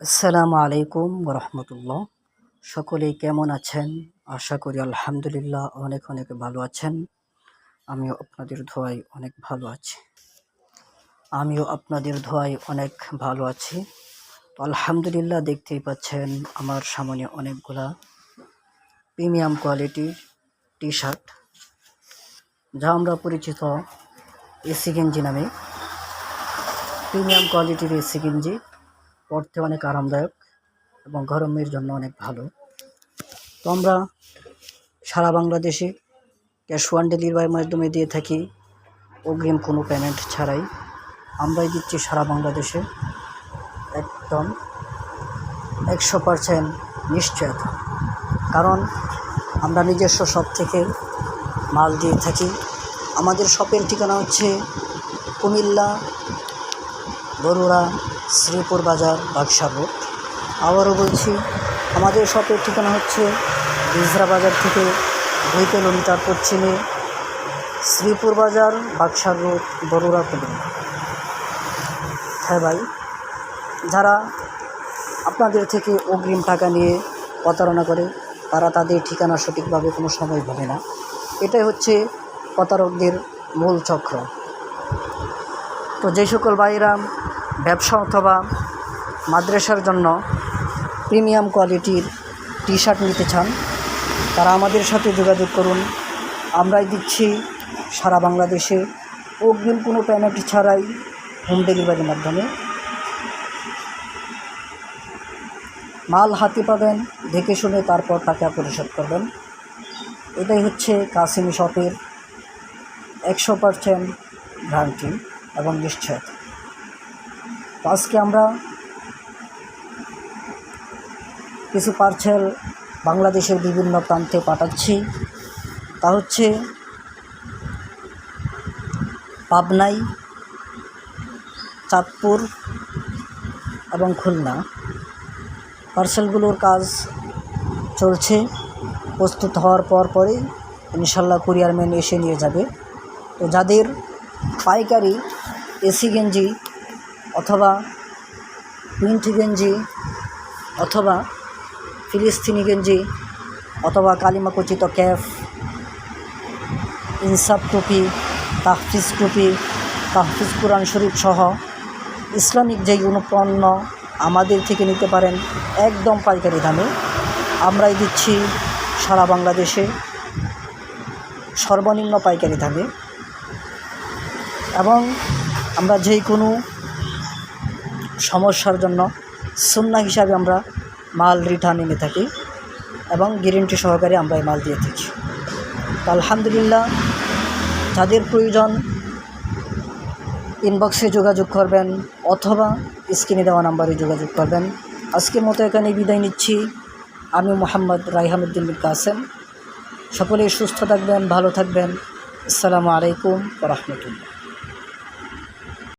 আসসালামু আলাইকুম ওরহমতুল্লাহ। সকলেই কেমন আছেন? আশা করি আলহামদুলিল্লাহ অনেক অনেক ভালো আছেন। আমিও আপনাদের দোয়ায় অনেক ভালো আছি। তো আলহামদুলিল্লাহ, দেখতেই পাচ্ছেন আমার সামনে অনেকগুলা প্রিমিয়াম কোয়ালিটির টি শার্ট, যা আমরা পরিচিত এসি গেঞ্জি নামে। প্রিমিয়াম কোয়ালিটির এসি গেঞ্জি পরতে অনেক আরামদায়ক এবং গরমের জন্য অনেক ভালো। তো আমরা সারা বাংলাদেশে ক্যাশ অন ডেলিভারির মাধ্যমে দিয়ে থাকি, অগ্রিম কোনো পেমেন্ট ছাড়াই। আমরাই দিচ্ছি সারা বাংলাদেশে একদম 100% নিশ্চয়তা, কারণ আমরা নিজস্ব শপ থেকে মাল দিয়ে থাকি। আমাদের শপের ঠিকানা হচ্ছে কুমিল্লা বরুড়া শ্রীপুর বাজার, বাক্সার রোড। আবারও বলছি, আমাদের শপের ঠিকানা হচ্ছে বিজরা বাজার থেকে 2 কিলোমিটার পশ্চিমে, শ্রীপুর বাজার, বাক্সার রোড, বরুড়া, কুমিল্লা। হ্যাঁ ভাই, যারা আপনাদের থেকে অগ্রিম টাকা নিয়ে প্রতারণা করে, তারা তাদের ঠিকানা সঠিকভাবে কোনো সময় বলে না। এটাই হচ্ছে প্রতারকদের মূল চক্র। তো যে সকল ভাইরা ব্যবসা অথবা মাদ্রাসার জন্য প্রিমিয়াম কোয়ালিটির টি শার্ট নিতে চান, তারা আমাদের সাথে যোগাযোগ করুন। আমরাই দিচ্ছি সারা বাংলাদেশে অগ্রিম কোনো পেমেন্ট ছাড়াই হোম ডেলিভারির মাধ্যমে। মাল হাতে পাবেন, দেখে শুনে তারপর টাকা পরিশোধ করবেন। এটাই হচ্ছে কাসিমি শপের 100% গ্যারান্টি এবং নিশ্চয়তা। আজকে আমরা কিছু পার্সেল বাংলাদেশের বিভিন্ন প্রান্তে পাঠাচ্ছি। তা হচ্ছে পাবনাই, চাঁদপুর এবং খুলনা। পার্সেলগুলোর কাজ চলছে, প্রস্তুত হওয়ার পরেই ইনশাল্লাহ কুরিয়ারম্যান এসে নিয়ে যাবে। তো যাদের পাইকারি এসি গেঞ্জি অথবা প্রিন্ট গেঞ্জি অথবা ফিলিস্তিনি গেঞ্জি অথবা কালিমাকচিত ক্যাপ, ইনসাফ টুপি, তাহফিজ টুপি, তাহফিজ কুরআন শরীফ সহ ইসলামিক যেই পণ্য আমাদের থেকে নিতে পারেন একদম পাইকারি দামে। আমরাই দিচ্ছি সারা বাংলাদেশে সর্বনিম্ন পাইকারি দামে, এবং আমরা যেই কোনো সমস্যার জন্য সুন্নাহ হিসাবে আমরা মাল রিটার্ন এনে থাকি এবং গ্যারেন্টি সহকারে আমরা এই মাল দিয়ে থাকি। তো আলহামদুলিল্লাহ, যাদের প্রয়োজন ইনবক্সে যোগাযোগ করবেন অথবা স্ক্রিনে দেওয়া নাম্বারে যোগাযোগ করবেন। আজকের মতো এখানে বিদায় নিচ্ছি। আমি মোহাম্মদ রাইহানুদ্দিন বিন কাসেম। সকলেই সুস্থ থাকবেন, ভালো থাকবেন। আসসালামু আলাইকুম ওয়া রাহমাতুল্লাহ।